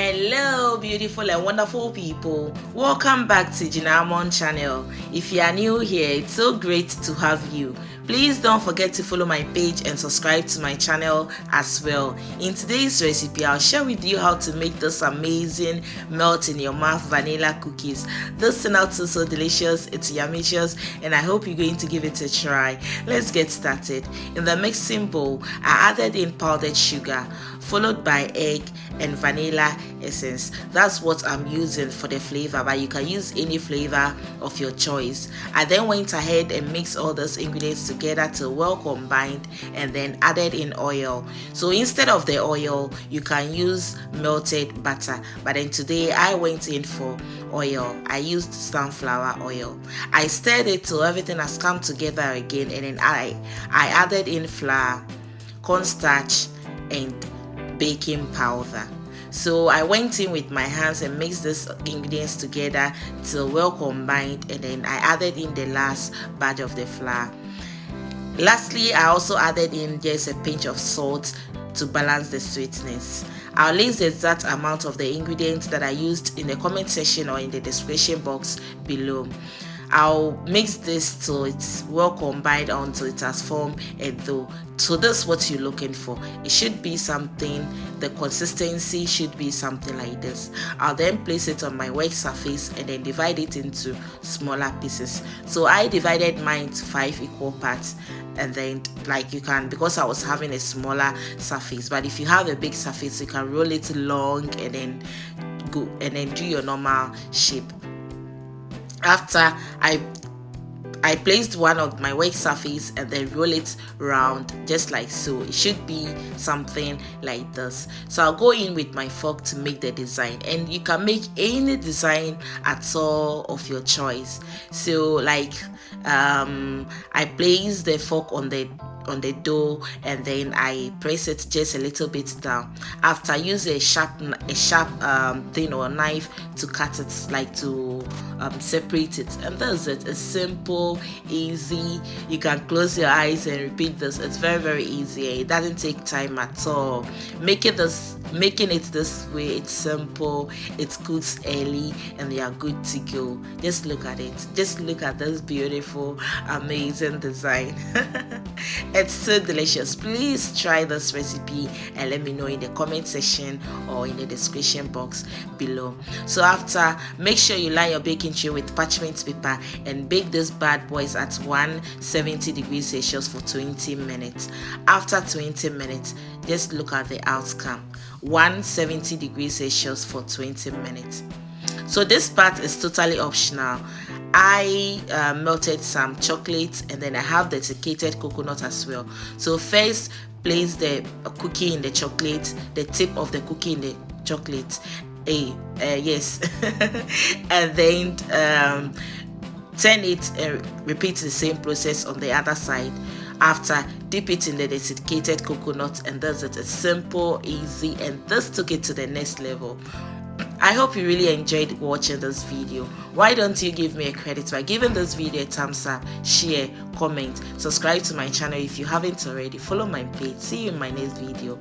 Hello beautiful and wonderful people, welcome back to Jinamon channel. If you are new here, it's so great to have you. Please don't forget to follow my page and subscribe to my channel as well. In today's recipe, I'll share with you how to make this amazing melt in your mouth vanilla cookies. This turned out so delicious, it's yumicious, and I hope you're going to give it a try. Let's get started. In the mixing bowl, I added in powdered sugar, followed by egg and vanilla essence. That's what I'm using for the flavor, but you can use any flavor of your choice. I then went ahead and mixed all those ingredients together till well combined, and then added in oil. So instead of the oil, you can use melted butter, but then today I went in for oil. I used sunflower oil. I stirred it till everything has come together again, and then I added in flour, cornstarch, and baking powder. So I went in with my hands and mixed these ingredients together till well combined, and then I added in the last batch of the flour. Lastly, I also added in just a pinch of salt to balance the sweetness. I'll list the exact amount of the ingredients that I used in the comment section or in the description box below. I'll mix this till it's well combined until it has formed a dough. So that's what you're looking for. It should be something, the consistency should be something like this. I'll then place it on my work surface and then divide it into smaller pieces. So I divided mine into 5 equal parts, and then like you can, because I was having a smaller surface, but if you have a big surface, you can roll it long and then go and then do your normal shape. After I placed one on my work surface and then roll it round just like so. It should be something like this. So I'll go in with my fork to make the design, and you can make any design at all of your choice. So like I place the fork on the dough, and then I press it just a little bit down. After I use a sharp thing or knife to cut it, like to separate it, and that's it. It's simple, easy. You can close your eyes and repeat this. It's very easy. It doesn't take time at all. Making it this way, it's simple, it cooks early, and they are good to go. Just look at it. Just look at this beautiful, amazing design. It's so delicious. Please try this recipe and let me know in the comment section or in the description box below. So after, make sure you line your baking tray with parchment paper and bake these bad boys at 170 degrees Celsius for 20 minutes. After 20 minutes, just look at the outcome. 170 degrees Celsius for 20 minutes. So this part is totally optional. I melted some chocolate, and then I have the desiccated coconut as well. So first, place the cookie in the chocolate, the tip of the cookie in the chocolate, yes, and then turn it and repeat the same process on the other side. After, dip it in the desiccated coconut, and that's it. It's simple, easy, and this took it to the next level. I hope you really enjoyed watching this video. Why don't you give me a credit by giving this video a thumbs up, share, comment, subscribe to my channel if you haven't already, follow my page. See you in my next video.